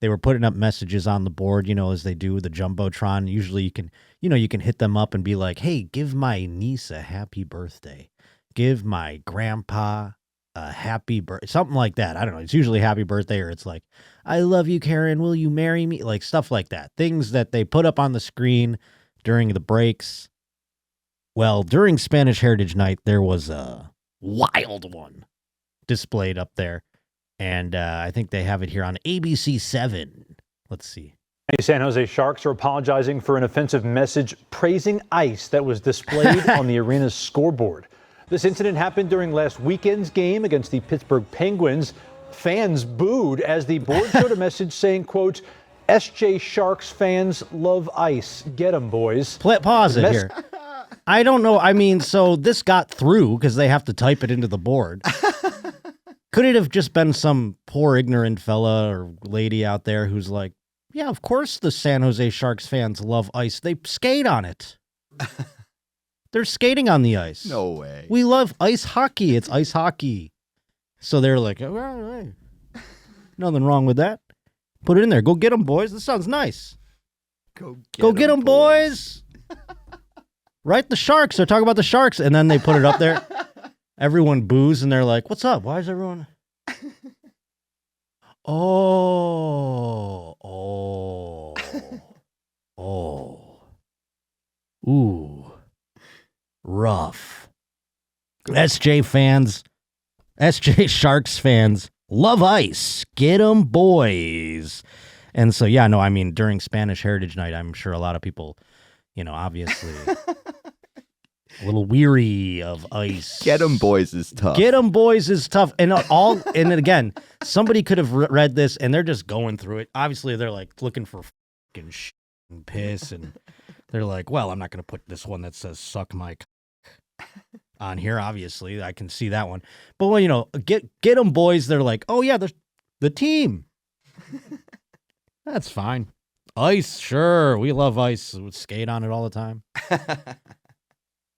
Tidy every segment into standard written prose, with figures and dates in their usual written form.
they were putting up messages on the board, as they do with the Jumbotron. Usually you can hit them up and be like, hey, give my niece a happy birthday. Give my grandpa a happy birthday. Something like that. I don't know. It's usually happy birthday, or it's like, I love you, Karen. Will you marry me? Like stuff like that. Things that they put up on the screen during the breaks. Well, during Spanish Heritage Night, there was a wild one displayed up there. And I think they have it here on ABC 7. Let's see. San Jose Sharks are apologizing for an offensive message praising ice that was displayed on the arena's scoreboard. This incident happened during last weekend's game against the Pittsburgh Penguins. Fans booed as the board showed a message saying, quote, SJ Sharks fans love ice. Get 'em, boys. Pause it here. I don't know. I mean, so this got through because they have to type it into the board. Could it have just been some poor ignorant fella or lady out there who's like, yeah, of course the San Jose Sharks fans love ice. They skate on it. They're skating on the ice. No way. We love ice hockey. It's ice hockey. So they're like, oh, all right. Nothing wrong with that. Put it in there. Go get them, boys. This sounds nice. Go get them, boys. Right? The Sharks. They're talking about the Sharks. And then they put it up there. Everyone boos, and they're like, what's up? Why is everyone... Oh. Ooh. Rough. SJ Sharks fans love ice. Get 'em, boys. And so, yeah, no, I mean, during Spanish Heritage Night, I'm sure a lot of people, obviously... a little weary of ice. Get 'em boys is tough. Get 'em boys is tough. And and again, somebody could have read this and they're just going through it. Obviously, they're like looking for fucking shit and piss. And they're like, well, I'm not going to put this one that says suck my on here. Obviously, I can see that one. But when, get 'em boys, they're like, oh, yeah, the team. That's fine. Ice, sure. We love ice. We skate on it all the time.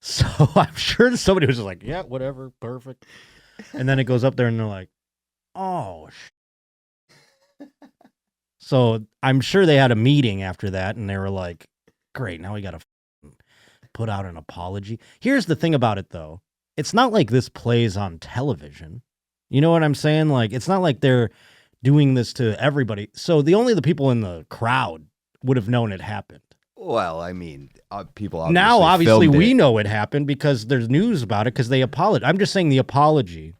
So I'm sure somebody was just like, yeah, whatever, perfect. And then it goes up there and they're like, oh, So I'm sure they had a meeting after that and they were like, great, now we got to put out an apology. Here's the thing about it, though. It's not like this plays on television. You know what I'm saying? Like, it's not like they're doing this to everybody. So the people in the crowd would have known it happened. Well, I mean, people obviously we know it happened because there's news about it because they apologized. I'm just saying the apology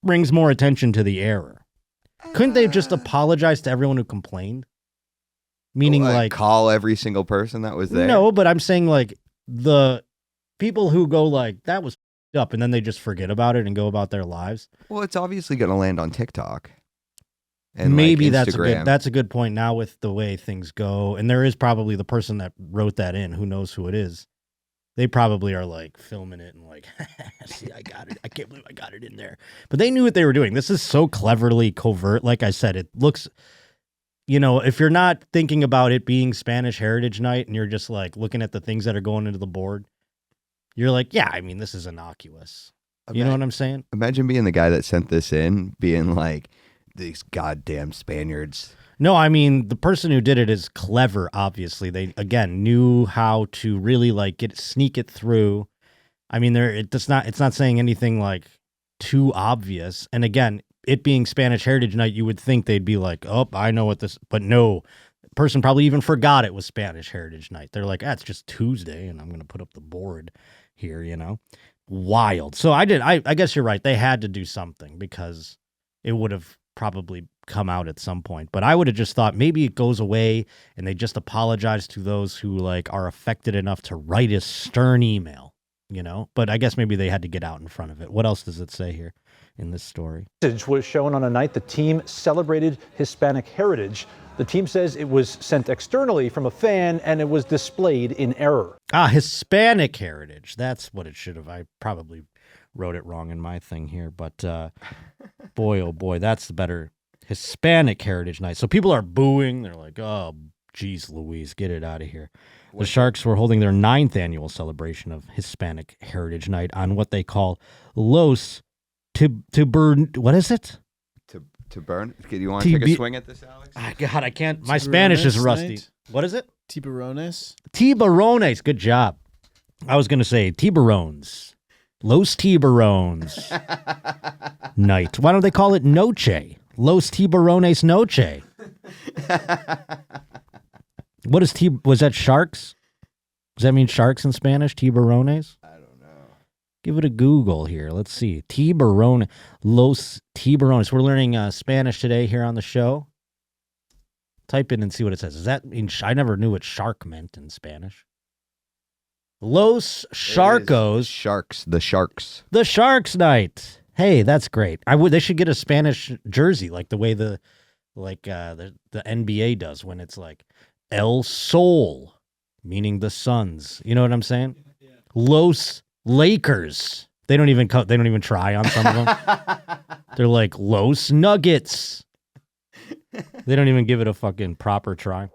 brings more attention to the error. Couldn't they just apologize to everyone who complained? Meaning like call every single person that was there? No, but I'm saying like the people who go like, that was up, and then they just forget about it and go about their lives. Well, it's obviously going to land on TikTok. And maybe like that's a good point now with the way things go. And there is probably the person that wrote that in. Who knows who it is? They probably are like filming it and like, see, I got it. I can't believe I got it in there. But they knew what they were doing. This is so cleverly covert. Like I said, it looks, if you're not thinking about it being Spanish Heritage Night and you're just like looking at the things that are going into the board, you're like, yeah, I mean, this is innocuous. You know what I'm saying? Imagine being the guy that sent this in, being like, these goddamn Spaniards. No, I mean, the person who did it is clever, obviously. They, again, knew how to really, like, sneak it through. I mean, it's not saying anything, like, too obvious. And again, it being Spanish Heritage Night, you would think they'd be like, oh, I know what this... But no, the person probably even forgot it was Spanish Heritage Night. They're like, it's just Tuesday, and I'm going to put up the board here, Wild. So I guess you're right. They had to do something because it would have probably come out at some point. But I would have just thought maybe it goes away and they just apologize to those who like are affected enough to write a stern email, But I guess maybe they had to get out in front of it. What else does it say here in this story? Message was shown on a night the team celebrated Hispanic heritage. The team says it was sent externally from a fan and it was displayed in error. Hispanic heritage. That's what it should have. I probably wrote it wrong in my thing here, but boy, oh boy, that's the better Hispanic Heritage Night. So people are booing. They're like, oh, geez, Louise, get it out of here. The Sharks were holding their 9th annual celebration of Hispanic Heritage Night on what they call Los what is it? To burn? Do you want to take a swing at this, Alex? God, I can't. My Spanish is rusty. Night? What is it? Tiburones. Tiburones. Good job. I was going to say tiburones. Los Tiburones. Night. Why don't they call it noche? Los Tiburones noche. What is was that sharks? Does that mean sharks in Spanish? Tiburones? I don't know. Give it a Google here. Let's see. Tiburón. Los Tiburones. We're learning Spanish today here on the show. Type in and see what it says. Does that mean I never knew what shark meant in Spanish. Los Sharkos. Sharks. The Sharks. The Sharks Night. Hey, that's great. They should get a Spanish jersey like the way the NBA does when it's like El Sol, meaning the Suns. You know what I'm saying? Yeah. Los Lakers. They don't even try on some of them. They're like Los Nuggets. They don't even give it a fucking proper try.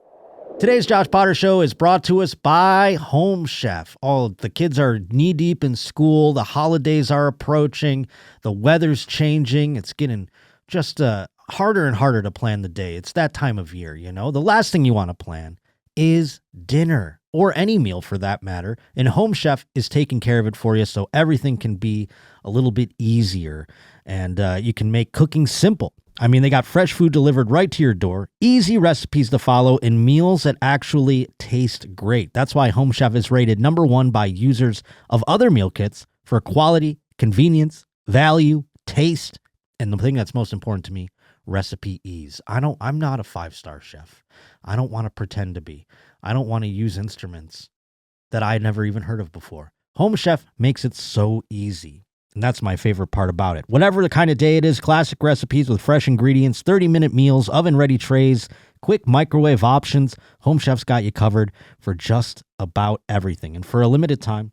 Today's Josh Potter Show is brought to us by Home Chef. Oh, the kids are knee-deep in school. The holidays are approaching. The weather's changing. It's getting just harder and harder to plan the day. It's that time of year, you know? The last thing you want to plan is dinner, or any meal for that matter. And Home Chef is taking care of it for you so everything can be a little bit easier. And you can make cooking simple. I mean, they got fresh food delivered right to your door, easy recipes to follow, and meals that actually taste great. That's why Home Chef is rated #1 by users of other meal kits for quality, convenience, value, taste, and the thing that's most important to me, recipe ease. I'm not a 5-star chef. I don't want to pretend to be. I don't want to use instruments that I never even heard of before. Home Chef makes it so easy. And that's my favorite part about it. Whatever the kind of day it is, classic recipes with fresh ingredients, 30-minute meals, oven-ready trays, quick microwave options, Home Chef's got you covered for just about everything. And for a limited time,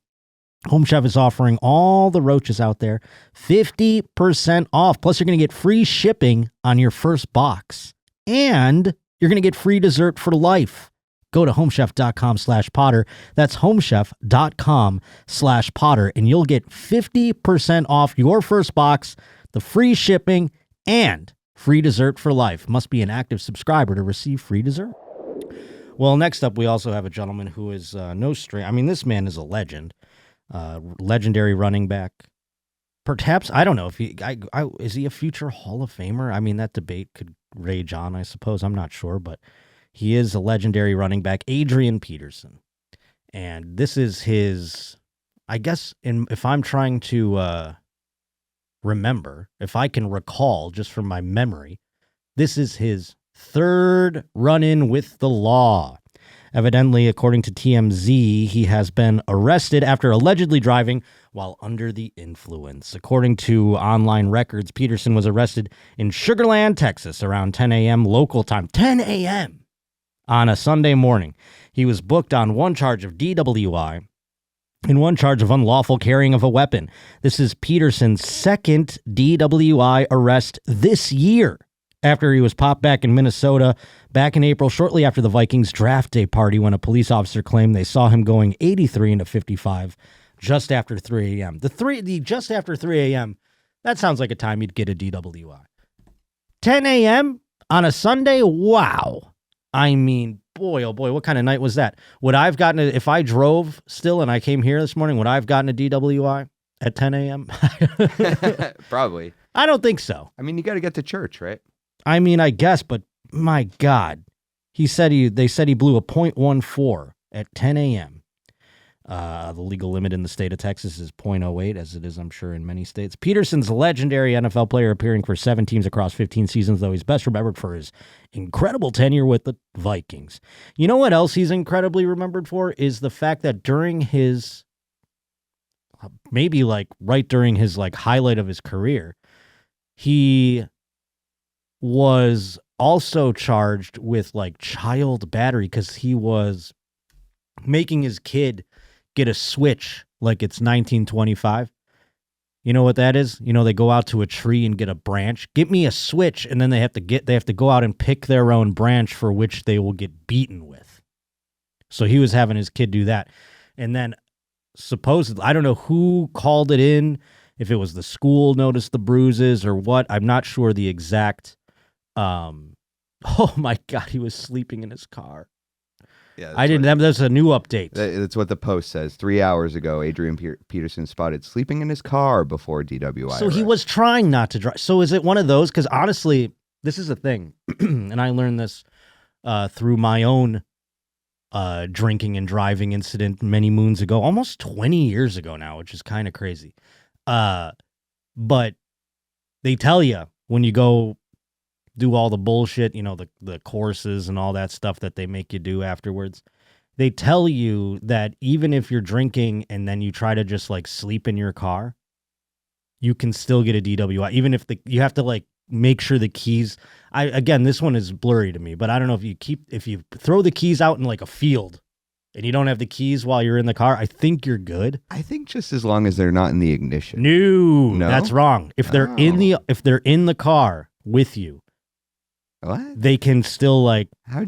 Home Chef is offering all the roaches out there 50% off. Plus, you're going to get free shipping on your first box. And you're going to get free dessert for life. Go to homechef.com/Potter. That's homechef.com/Potter. And you'll get 50% off your first box, the free shipping, and free dessert for life. Must be an active subscriber to receive free dessert. Well, next up, we also have a gentleman who is no stranger. I mean, this man is a legend. Legendary running back. Perhaps, I don't know if is he a future Hall of Famer? I mean, that debate could rage on, I suppose. I'm not sure, but he is a legendary running back, Adrian Peterson. And this is his, I guess, if I'm trying to remember, if I can recall just from my memory, this is his third run-in with the law. Evidently, according to TMZ, he has been arrested after allegedly driving while under the influence. According to online records, Peterson was arrested in Sugar Land, Texas, around 10 a.m. local time. 10 a.m. on a Sunday morning. He was booked on one charge of DWI and one charge of unlawful carrying of a weapon. This is Peterson's second DWI arrest this year, after he was popped back in Minnesota back in April, shortly after the Vikings draft day party, when a police officer claimed they saw him going 83 into 55 just after 3 a.m. The just after 3 a.m., that sounds like a time you'd get a DWI. 10 a.m. on a Sunday? Wow. I mean, boy, oh boy, what kind of night was that? Would I have gotten it if I drove still and I came here this morning? Would I have gotten a DWI at 10 a.m.? Probably. I don't think so. I mean, you got to get to church, right? I mean, I guess, but my God, they said he blew a .14 at 10 a.m. The legal limit in the state of Texas is .08, as it is, I'm sure, in many states. Peterson's a legendary NFL player, appearing for 7 teams across 15 seasons, though he's best remembered for his incredible tenure with the Vikings. You know what else he's incredibly remembered for is the fact that during his, maybe like right during his like highlight of his career, he was also charged with like child battery because he was making his kid get a switch like it's 1925. You know what that is? You know, they go out to a tree and get a branch. Get me a switch, and then they have to go out and pick their own branch for which they will get beaten with. So he was having his kid do that. And then supposedly, I don't know who called it in, if it was the school noticed the bruises or what. I'm not sure the exact Oh my God, he was sleeping in his car. Yeah, I didn't. That's a new update. That's what the Post says. 3 hours ago, Adrian Peterson spotted sleeping in his car before DWI. So he was trying not to drive. So is it one of those? Because honestly, this is a thing, and I learned this through my own drinking and driving incident many moons ago, almost 20 years ago now, which is kind of crazy. But they tell you when you go do all the bullshit, the courses and all that stuff that they make you do afterwards. They tell you that even if you're drinking and then you try to just like sleep in your car, you can still get a DWI. Even if you have to like make sure the keys. Again, this one is blurry to me, but I don't know if you throw the keys out in like a field and you don't have the keys while you're in the car, I think you're good. I think just as long as they're not in the ignition. No, that's wrong. If they're in the car with you, what? They can still like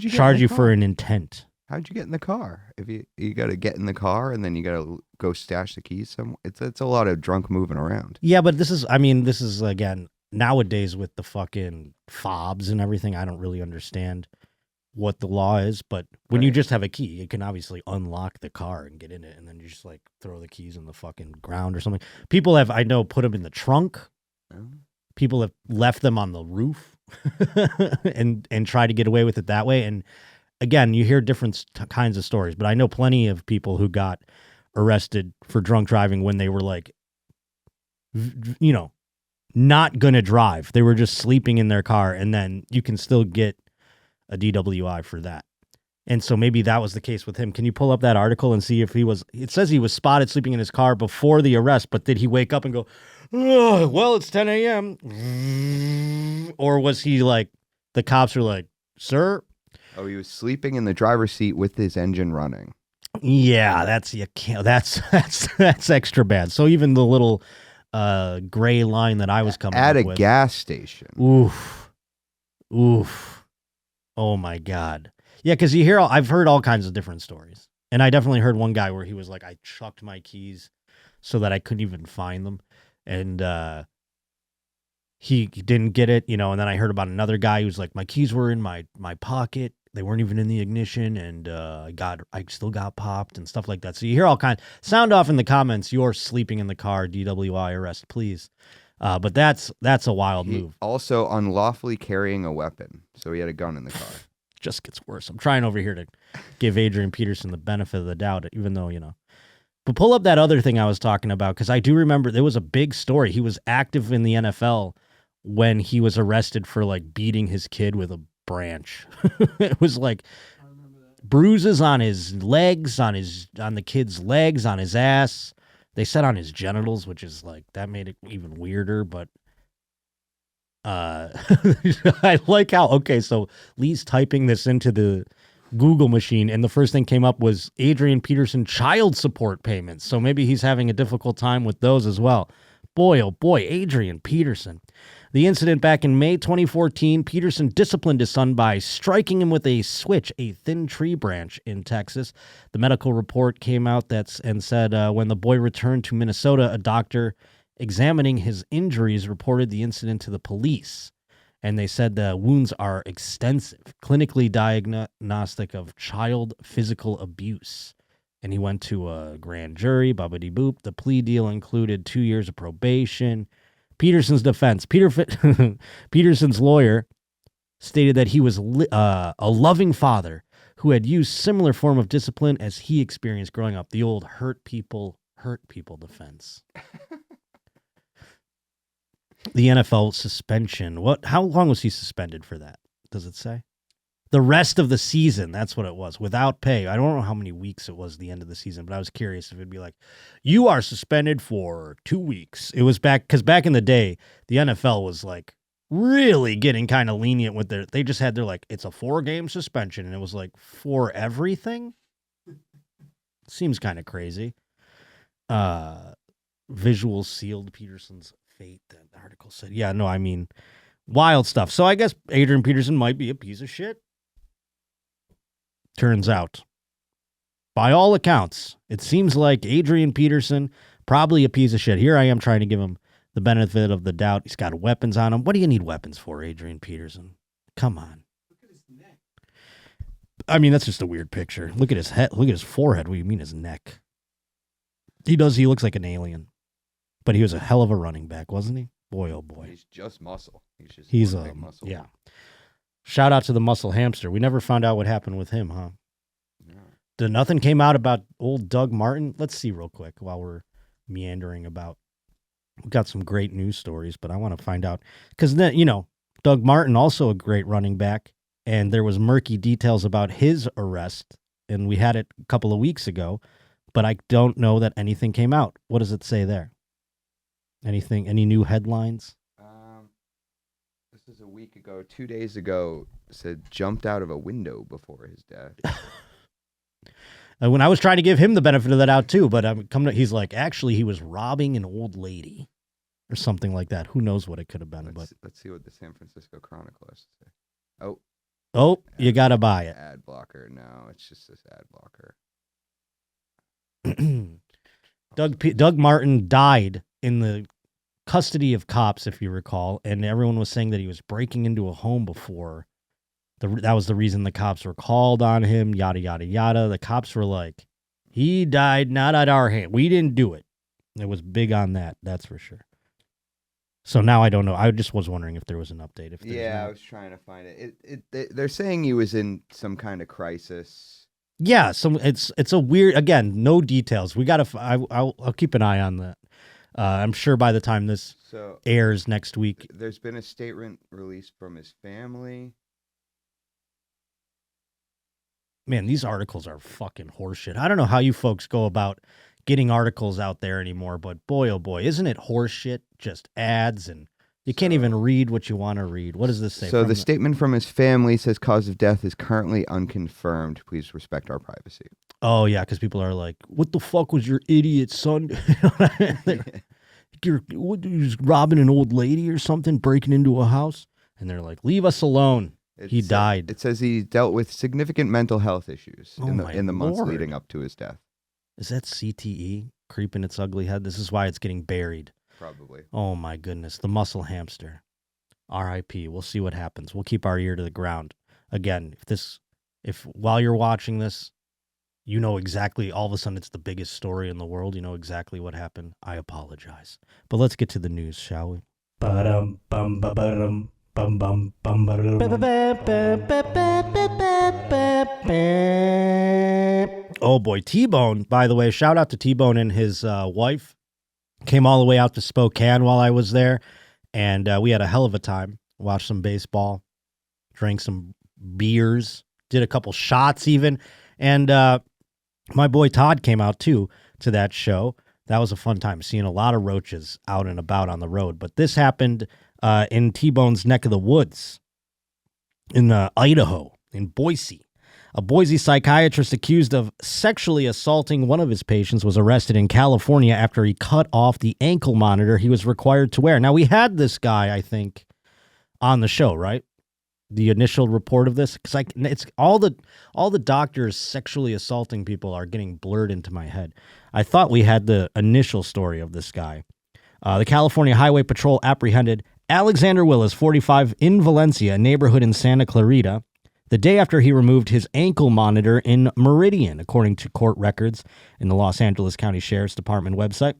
charge you for an intent. How'd you get in the car? If you got to get in the car and then you got to go stash the keys somewhere. It's a lot of drunk moving around. Yeah, but this is again nowadays with the fucking fobs and everything. I don't really understand what the law is, but when you just have a key, you can obviously unlock the car and get in it, and then you just like throw the keys in the fucking ground or something. People have, I know, put them in the trunk. People have left them on the roof and try to get away with it that way. And again, you hear different kinds of stories, but I know plenty of people who got arrested for drunk driving when they were like, not going to drive. They were just sleeping in their car, and then you can still get a DWI for that. And so maybe that was the case with him. Can you pull up that article and see if it says he was spotted sleeping in his car before the arrest, but did he wake up and go, oh, well, it's 10 a.m. Or was he like, the cops were like, sir? Oh, he was sleeping in the driver's seat with his engine running. Yeah, that's extra bad. So even the little gray line that I was coming at up a with, gas station. Oof. Oh my God. Yeah, because I've heard all kinds of different stories. And I definitely heard one guy where he was like, I chucked my keys so that I couldn't even find them. And he didn't get it, and then I heard about another guy who's like, my keys were in my pocket. They weren't even in the ignition, and I still got popped and stuff like that. So you hear all kinds. Sound off in the comments. You're sleeping in the car, DWI arrest, please. But that's a wild move. Also unlawfully carrying a weapon. So he had a gun in the car. Just gets worse. I'm trying over here to give Adrian Peterson the benefit of the doubt, even though, But pull up that other thing I was talking about, because I do remember there was a big story. He was active in the NFL when he was arrested for like beating his kid with a branch. It was like bruises on his legs, on the kid's legs, on his ass. They said on his genitals, which is like, that made it even weirder, but I like how, okay, so Lee's typing this into the Google machine, and the first thing came up was Adrian Peterson child support payments. So maybe he's having a difficult time with those as well. Boy, oh boy, Adrian Peterson. The incident back in May 2014, Peterson disciplined his son by striking him with a switch, a thin tree branch in Texas. The medical report came out and said when the boy returned to Minnesota, a doctor examining his injuries reported the incident to the police. And they said the wounds are extensive, clinically diagnostic of child physical abuse. And he went to a grand jury, boop. The plea deal included 2 years of probation. Peterson's defense. Peterson's lawyer stated that he was a loving father who had used similar form of discipline as he experienced growing up. The old hurt people defense. The NFL suspension. How long was he suspended for that? Does it say? The rest of the season, that's what it was, without pay. I don't know how many weeks it was the end of the season, but I was curious if it'd be like, you are suspended for 2 weeks. It was because back in the day, the NFL was like really getting kind of lenient with they just had it's a 4-game suspension, and it was like for everything. Seems kind of crazy. Visuals sealed Peterson's fate, that article said. Yeah, no, I mean, wild stuff. So I guess Adrian Peterson might be a piece of shit. Turns out, by all accounts, it seems like Adrian Peterson, probably a piece of shit. Here I am trying to give him the benefit of the doubt. He's got weapons on him. What do you need weapons for, Adrian Peterson? Come on. I mean, that's just a weird picture. Look at his head. Look at his forehead. What do you mean his neck? He looks like an alien. But he was a hell of a running back, wasn't he? Boy, oh boy. He's just muscle. He's one big muscle. Yeah. Shout out to the muscle hamster. We never found out what happened with him, huh? No. Nothing came out about old Doug Martin? Let's see real quick while we're meandering about. We've got some great news stories, but I want to find out. Because then, Doug Martin, also a great running back, and there was murky details about his arrest, and we had it a couple of weeks ago, but I don't know that anything came out. What does it say there? Anything? Any new headlines? This is a week ago. 2 days ago, said jumped out of a window before his death. When I was trying to give him the benefit of that doubt too, but he's like, actually, he was robbing an old lady or something like that. Who knows what it could have been? Let's see what the San Francisco Chronicle has to say. Oh, you got to buy it. Ad blocker. No, it's just this ad blocker. Doug Martin died in the custody of cops, if you recall, and everyone was saying that he was breaking into a home before. That was the reason the cops were called on him, yada, yada, yada. The cops were like, he died not at our hand. We didn't do it. It was big on that, that's for sure. So now I don't know. I just was wondering if there was an update. I was trying to find it. They're saying he was in some kind of crisis. Yeah, it's a weird, again, no details. We got to, I'll keep an eye on that. I'm sure by the time this airs next week. There's been a statement released from his family. Man, these articles are fucking horseshit. I don't know how you folks go about getting articles out there anymore, but boy, oh boy, isn't it horseshit? Just ads, and you can't even read what you want to read. What does this say? So the statement from his family says cause of death is currently unconfirmed. Please respect our privacy. Oh, yeah, because people are like, what the fuck was your idiot son? You're robbing an old lady or something, breaking into a house? And they're like, leave us alone. He died. It says he dealt with significant mental health issues in the months Lord. leading up to his death. Is that CTE creeping its ugly head? This is why it's getting buried. Probably. Oh, my goodness. The muscle hamster. R.I.P. We'll see what happens. We'll keep our ear to the ground. Again, if while you're watching this, you know exactly, all of a sudden it's the biggest story in the world, you know exactly what happened, I apologize. But let's get to the news, shall we? Oh boy, T-Bone, by the way, shout out to T-Bone and his wife. Came all the way out to Spokane while I was there, and we had a hell of a time. Watched some baseball, drank some beers, did a couple shots even, and my boy Todd came out too to that show. That was a fun time, seeing a lot of roaches out and about on the road. But this happened in T-Bone's neck of the woods in Idaho, in Boise. A Boise psychiatrist accused of sexually assaulting one of his patients was arrested in California after he cut off the ankle monitor he was required to wear. Now, we had this guy, I think, on the show, right? The initial report of this, because it's all the doctors sexually assaulting people are getting blurred into my head. I thought we had the initial story of this guy. The California Highway Patrol apprehended Alexander Willis, 45, in Valencia, a neighborhood in Santa Clarita, the day after he removed his ankle monitor in Meridian, according to court records in the Los Angeles County Sheriff's Department website.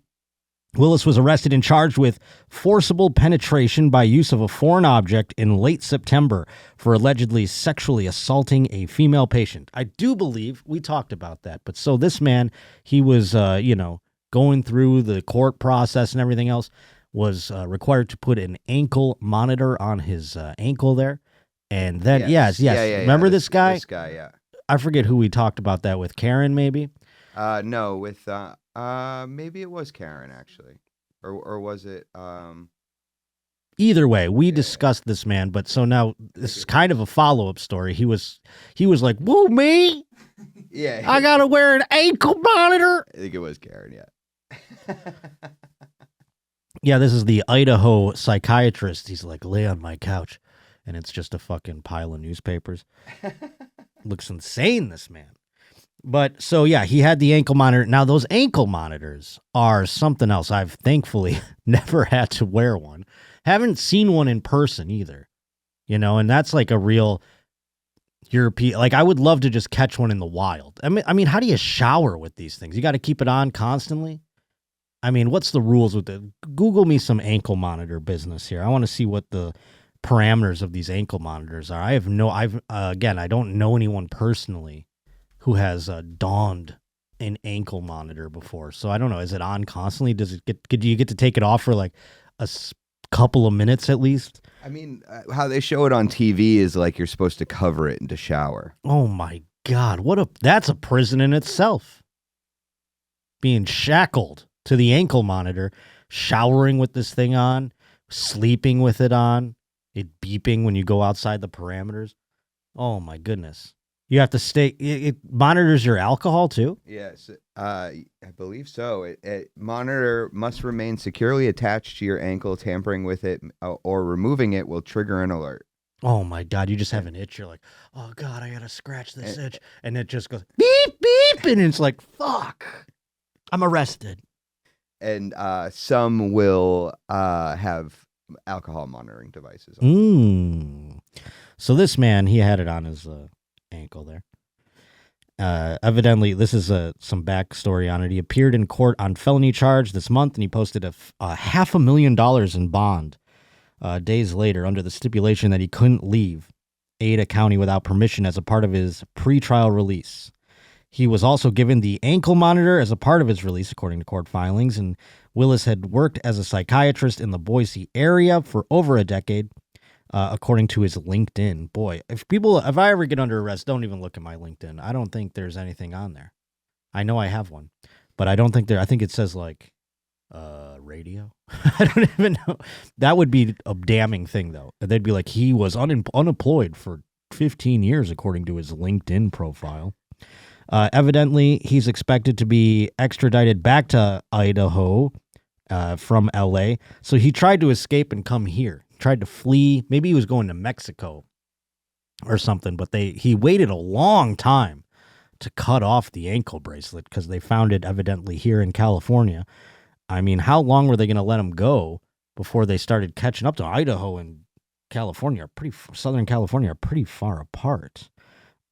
Willis was arrested and charged with forcible penetration by use of a foreign object in late September for allegedly sexually assaulting a female patient. I do believe we talked about that. But so this man, he was, going through the court process and everything else, was required to put an ankle monitor on his ankle there. And then, yes. Remember this guy? This guy, yeah. I forget who we talked about that with. Karen, maybe? No, with maybe it was Karen actually, or was it? Either way, we discussed this man, but so now this is kind of a follow-up story. He was like, "Woo me, yeah, I gotta wear an ankle monitor." I think it was Karen, yeah. Yeah, this is the Idaho psychiatrist. He's like, "Lay on my couch," and it's just a fucking pile of newspapers. Looks insane, this man. But so, yeah, he had the ankle monitor. Now, those ankle monitors are something else. I've thankfully never had to wear one. Haven't seen one in person either. And that's like a real European. Like I would love to just catch one in the wild. I mean, how do you shower with these things? You got to keep it on constantly. I mean, what's the rules with it? Google me some ankle monitor business here. I want to see what the parameters of these ankle monitors are. I don't know anyone personally who has donned an ankle monitor before. So I don't know. Is it on constantly? Do you get to take it off for like couple of minutes at least? I mean, how they show it on TV is like you're supposed to cover it and to shower. Oh my God. That's a prison in itself. Being shackled to the ankle monitor, showering with this thing on, sleeping with it on, it beeping when you go outside the parameters. Oh my goodness. You have to stay. It monitors your alcohol too? Yes, I believe so. It monitor must remain securely attached to your ankle. Tampering with it or removing it will trigger an alert. Oh my God. You just have an itch. You're like, oh God, I got to scratch this itch. And it just goes beep, beep. And it's like, fuck, I'm arrested. And some will have alcohol monitoring devices. So this man, he had it on his ankle there. Evidently, this is some backstory on it. He appeared in court on felony charge this month, and he posted a $500,000 in bond days later under the stipulation that he couldn't leave Ada County without permission as a part of his pretrial release. He was also given the ankle monitor as a part of his release, according to court filings, and Willis had worked as a psychiatrist in the Boise area for over a decade, according to his LinkedIn. Boy, if I ever get under arrest, don't even look at my LinkedIn. I don't think there's anything on there. I know I have one, but I don't think I think it says like radio. I don't even know. That would be a damning thing, though. They'd be like, he was unemployed for 15 years, according to his LinkedIn profile. Evidently, he's expected to be extradited back to Idaho from L.A. So he tried to escape and come here. Tried to flee. Maybe he was going to Mexico or something, but he waited a long time to cut off the ankle bracelet because they found it evidently here in California. I mean, how long were they going to let him go before they started catching up to Idaho and California? Southern California are pretty far apart.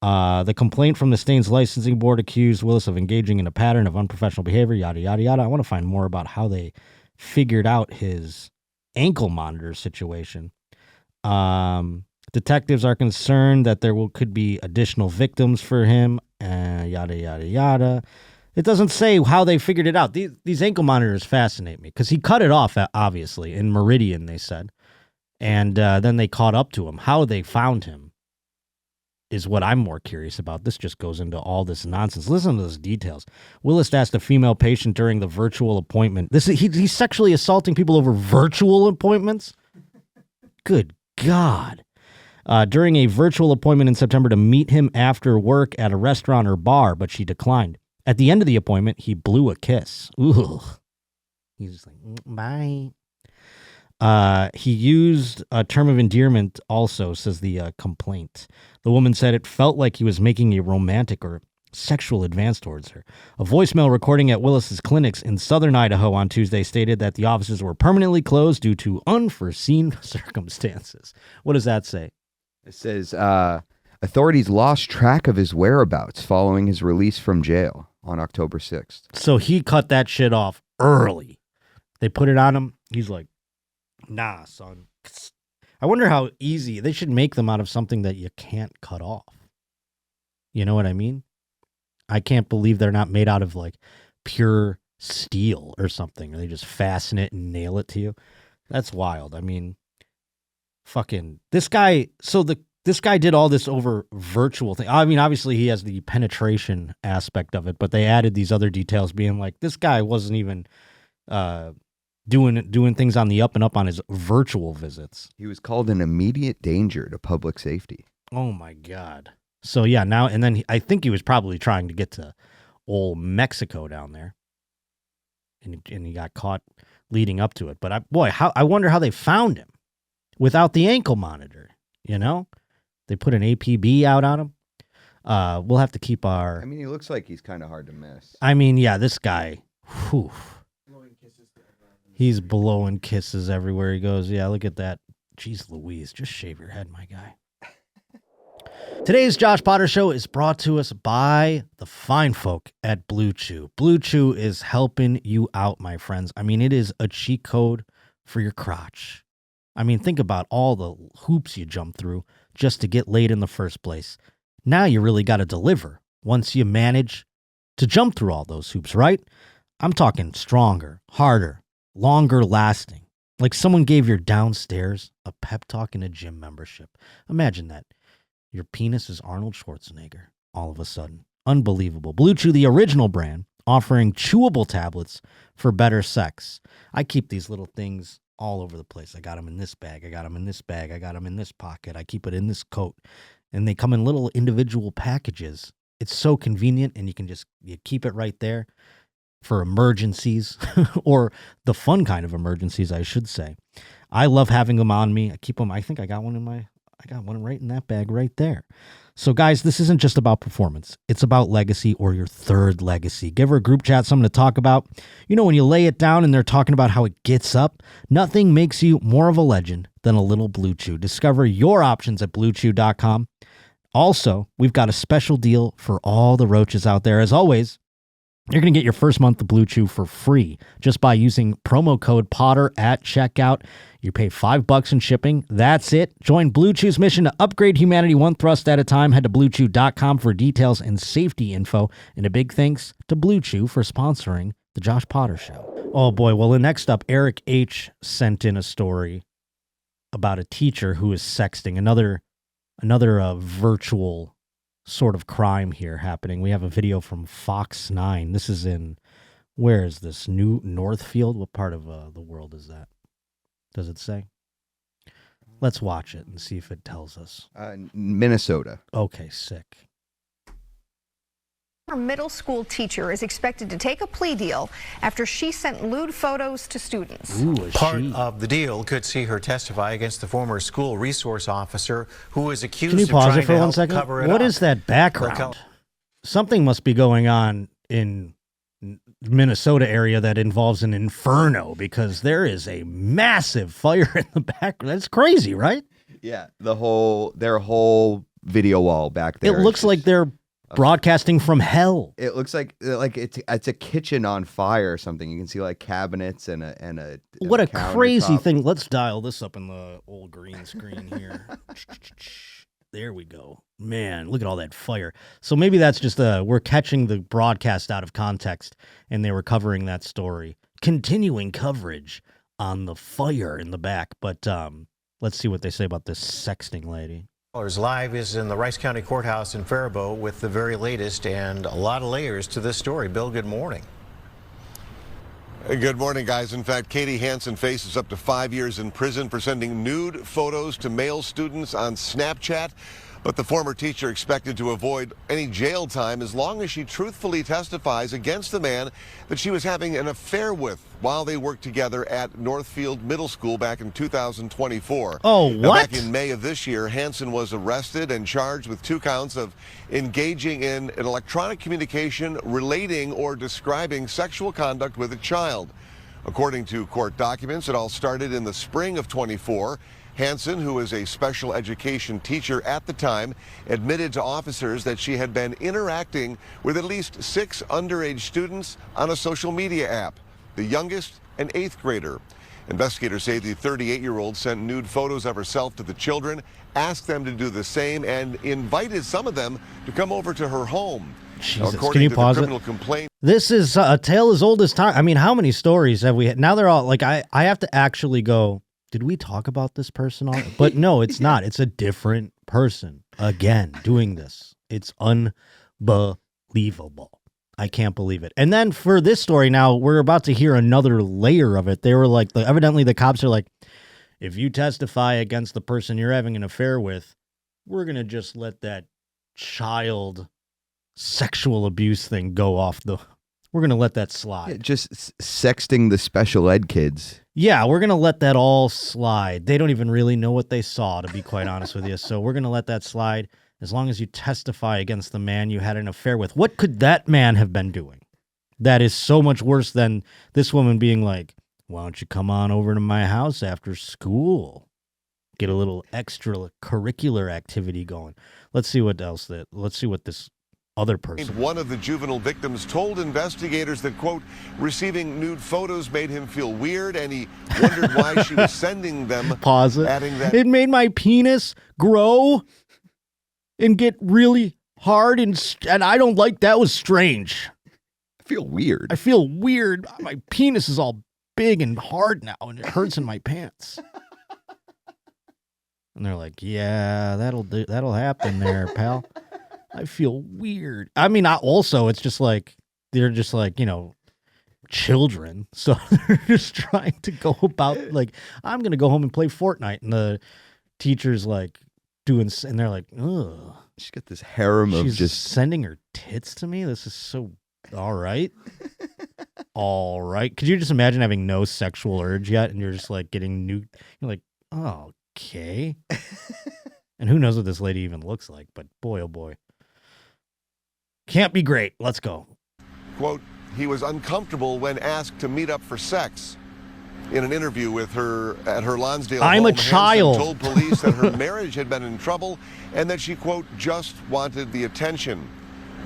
The complaint from the state's licensing board accused Willis of engaging in a pattern of unprofessional behavior, yada, yada, yada. I want to find more about how they figured out his ankle monitor situation. Detectives are concerned that there could be additional victims for him, yada, yada, yada. It doesn't say how they figured it out. These ankle monitors fascinate me because he cut it off, obviously, in Meridian, they said. And then they caught up to him. How they found him is what I'm more curious about. This just goes into all this nonsense. Listen to those details. Willis asked a female patient during the virtual appointment. He's sexually assaulting people over virtual appointments? Good God. During a virtual appointment in September to meet him after work at a restaurant or bar, but she declined. At the end of the appointment, he blew a kiss. Ooh. He's just like, bye. He used a term of endearment also, says the complaint. The woman said it felt like he was making a romantic or sexual advance towards her. A voicemail recording at Willis's clinics in southern Idaho on Tuesday stated that the offices were permanently closed due to unforeseen circumstances. What does that say? It says authorities lost track of his whereabouts following his release from jail on October 6th. So he cut that shit off early. They put it on him. He's like, nah, son. I wonder how easy. They should make them out of something that you can't cut off. You know what I mean? I can't believe they're not made out of like pure steel or something. Or they just fasten it and nail it to you. That's wild. I mean, fucking this guy. So this guy did all this over virtual thing. I mean, obviously he has the penetration aspect of it, but they added these other details being like, this guy wasn't even doing things on the up and up on his virtual visits. He was called an immediate danger to public safety. Oh my God. So yeah, now and then I think he was probably trying to get to old Mexico down there, and he got caught leading up to it. But I wonder how they found him without the ankle monitor. You know, they put an APB out on him. We'll have to keep our. I mean, he looks like he's kind of hard to miss. I mean, yeah, this guy. Whew. He's blowing kisses everywhere he goes. Yeah, look at that. Jeez Louise, just shave your head, my guy. Today's Josh Potter Show is brought to us by the fine folk at Blue Chew. Blue Chew is helping you out, my friends. I mean, it is a cheat code for your crotch. I mean, think about all the hoops you jump through just to get laid in the first place. Now you really got to deliver once you manage to jump through all those hoops, right? I'm talking stronger, harder, longer lasting. Like someone gave your downstairs a pep talk in a gym membership. Imagine that. Your penis is Arnold Schwarzenegger all of a sudden. Unbelievable. Blue Chew, the original brand, offering chewable tablets for better sex. I keep these little things all over the place. I got them in this bag. I got them in this bag. I got them in this pocket. I keep it in this coat. And they come in little individual packages. It's so convenient, and you keep it right there for emergencies, or the fun kind of emergencies, I should say. I love having them on me. I keep them. I think I got one right in that bag right there. So guys, this isn't just about performance. It's about legacy, or your third legacy. Give her a group chat something to talk about. You know, when you lay it down and they're talking about how it gets up, nothing makes you more of a legend than a little Blue Chew. Discover your options at bluechew.com. Also, we've got a special deal for all the roaches out there. As always, you're going to get your first month of Blue Chew for free just by using promo code Potter at checkout. You pay $5 in shipping. That's it. Join Blue Chew's mission to upgrade humanity one thrust at a time. Head to bluechew.com for details and safety info. And a big thanks to Blue Chew for sponsoring the Josh Potter Show. Oh boy. Well, next up, Eric H. sent in a story about a teacher who is sexting. Another virtual sort of crime here happening. We have a video from Fox 9. This is in, where is this? New Northfield? What part of the world is that? Does it say? Let's watch it and see if it tells us. Minnesota. Okay, sick. Her middle school teacher is expected to take a plea deal after she sent lewd photos to students. Ooh, Part of the deal could see her testify against the former school resource officer who is accused Can you of pause trying it for to 1 help second? cover it What up. is that background? Something must be going on in Minnesota area that involves an inferno, because there is a massive fire in the background. That's crazy, right? Yeah, their whole video wall back there. It looks like they're broadcasting from hell. It looks like it's a kitchen on fire or something. You can see like cabinets and a What a crazy countertop. thing. Let's dial this up in the old green screen here. There we go. Man, look at all that fire. So maybe that's just we're catching the broadcast out of context, and they were covering that story. Continuing coverage on the fire in the back. But let's see what they say about this sexting lady. Live is in the Rice County Courthouse in Faribault with the very latest and a lot of layers to this story. Bill, good morning. Good morning, guys. In fact, Katie Hansen faces up to 5 years in prison for sending nude photos to male students on Snapchat. But the former teacher expected to avoid any jail time as long as she truthfully testifies against the man that she was having an affair with while they worked together at Northfield Middle School back in 2024. Oh, Now, what? back in May of this year, Hansen was arrested and charged with 2 counts of engaging in an electronic communication relating or describing sexual conduct with a child. According to court documents, it all started in the spring of 24. Hansen, who was a special education teacher at the time, admitted to officers that she had been interacting with at least 6 underage students on a social media app, the youngest an 8th grader. Investigators say the 38-year-old sent nude photos of herself to the children, asked them to do the same, and invited some of them to come over to her home. Jesus, According can you to pause the it? criminal complaint, This is a tale as old as time. I mean, how many stories have we had? Now they're all like, I have to actually go, did we talk about this person already? But no, it's not. It's a different person again doing this. It's unbelievable. I can't believe it. And then for this story now, we're about to hear another layer of it. They were like, evidently the cops are like, if you testify against the person you're having an affair with, we're going to just let that child sexual abuse thing go off we're going to let that slide. Just sexting the special ed kids. Yeah, we're going to let that all slide. They don't even really know what they saw, to be quite honest with you. So we're going to let that slide as long as you testify against the man you had an affair with. What could that man have been doing? That is so much worse than this woman being like, why don't you come on over to my house after school? Get a little extracurricular activity going. Let's see what this other person. One of the juvenile victims told investigators that, quote, receiving nude photos made him feel weird, and he wondered why she was sending them. Pause it. Adding that it made my penis grow and get really hard, and I don't like that. Was strange. I feel weird. I feel weird. My penis is all big and hard now, and it hurts in my pants. And they're like, yeah, that'll happen there, pal. I feel weird. I mean, it's just like, they're just like, children. So they're just trying to go about, like, I'm going to go home and play Fortnite. And the teacher's like and they're like, ugh. She's got this harem of She's just sending her tits to me. This is so, all right. All right. Could you just imagine having no sexual urge yet? And you're just like getting you're like, oh, okay. And who knows what this lady even looks like, but boy, oh boy. Can't be great. Let's go. Quote, he was uncomfortable when asked to meet up for sex. In an interview with her at her Lonsdale I'm home, a child. Hansen told police that her marriage had been in trouble and that she, quote, just wanted the attention.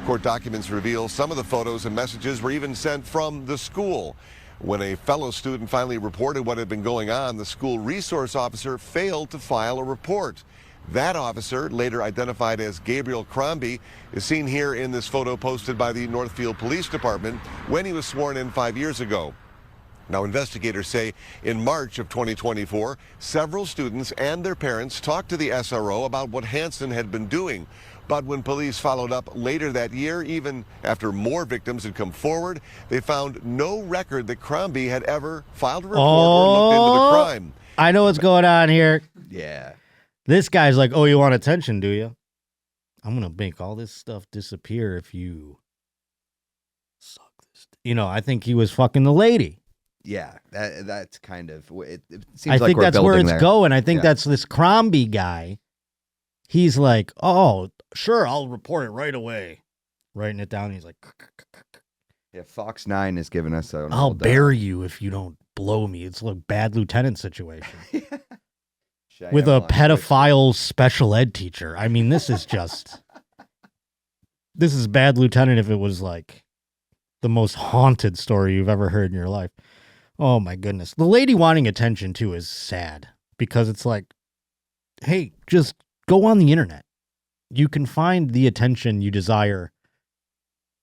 Court documents reveal some of the photos and messages were even sent from the school. When a fellow student finally reported what had been going on, the school resource officer failed to file a report. That officer, later identified as Gabriel Crombie, is seen here in this photo posted by the Northfield Police Department when he was sworn in 5 years ago. Now, investigators say in March of 2024, several students and their parents talked to the SRO about what Hansen had been doing. But when police followed up later that year, even after more victims had come forward, they found no record that Crombie had ever filed a report or looked into the crime. I know what's going on here. yeah. This guy's like, oh, you want attention, do you? I'm going to make all this stuff disappear if you suck this. I think he was fucking the lady. Yeah, that's kind of it seems I think that's where it's there. going. I think that's this Crombie guy. He's like, oh, sure, I'll report it right away. Writing it down. He's like, yeah, Fox 9 has given us a. I'll bury you if you don't blow me. It's like Bad Lieutenant situation. With a pedophile special ed teacher. I mean, this is just. This is Bad Lieutenant if it was like the most haunted story you've ever heard in your life. Oh my goodness. The lady wanting attention too is sad because it's like, hey, just go on the internet. You can find the attention you desire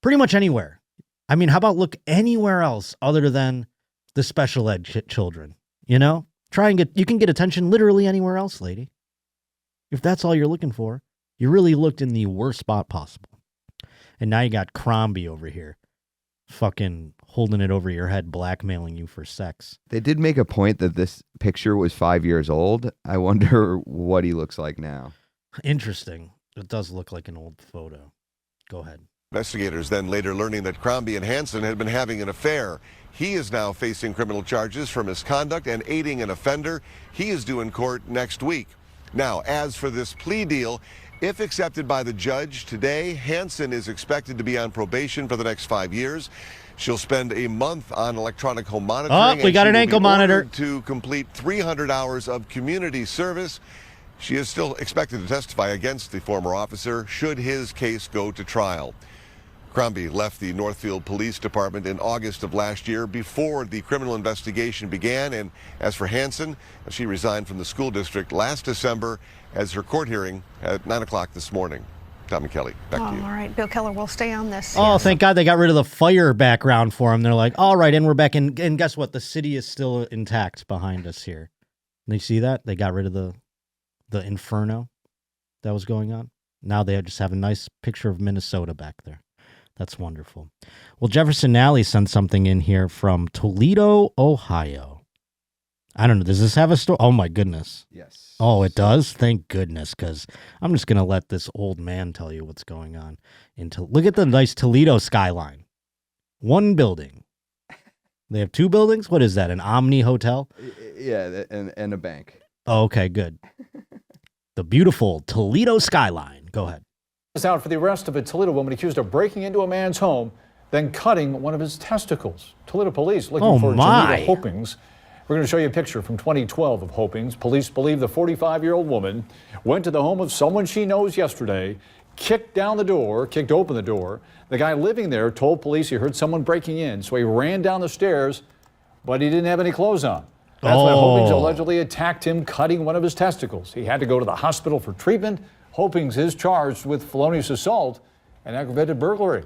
pretty much anywhere. I mean, how about look anywhere else other than the special ed children, Try and you can get attention literally anywhere else, lady. If that's all you're looking for, you really looked in the worst spot possible. And now you got Crombie over here fucking holding it over your head, blackmailing you for sex. They did make a point that this picture was 5 years old. I wonder what he looks like now. Interesting. It does look like an old photo. Go ahead. Investigators then later learning that Crombie and Hansen had been having an affair. He is now facing criminal charges for misconduct and aiding an offender. He is due in court next week. Now, as for this plea deal, if accepted by the judge today, Hansen is expected to be on probation for the next 5 years. She'll spend a month on electronic home monitoring. We got an ankle monitor. To complete 300 hours of community service. She is still expected to testify against the former officer should his case go to trial. Crombie left the Northfield Police Department in August of last year before the criminal investigation began. And as for Hansen, she resigned from the school district last December as her court hearing at 9 o'clock this morning. Tommy Kelly, back to you. All right, Bill Keller, we'll stay on this. Oh, thank God they got rid of the fire background for him. They're like, all right, and we're back in. And guess what? The city is still intact behind us here. And you see that? They got rid of the inferno that was going on. Now they just have a nice picture of Minnesota back there. That's wonderful. Well, Jefferson Nally sent something in here from Toledo, Ohio. I don't know. Does this have a story? Oh, my goodness. Yes. Oh, it does? Thank goodness, because I'm just going to let this old man tell you what's going on. Look at the nice Toledo skyline. One building. They have two buildings? What is that, an Omni Hotel? Yeah, and a bank. Oh, okay, good. The beautiful Toledo skyline. Go ahead. Out for the arrest of a Toledo woman accused of breaking into a man's home, then cutting one of his testicles. Toledo police looking for Janita Hopings. We're going to show you a picture from 2012 of Hopings. Police believe the 45-year-old woman went to the home of someone she knows yesterday, kicked open the door. The guy living there told police he heard someone breaking in, so he ran down the stairs, but he didn't have any clothes on. That's when Hopings allegedly attacked him, cutting one of his testicles. He had to go to the hospital for treatment. Hopings is charged with felonious assault and aggravated burglary.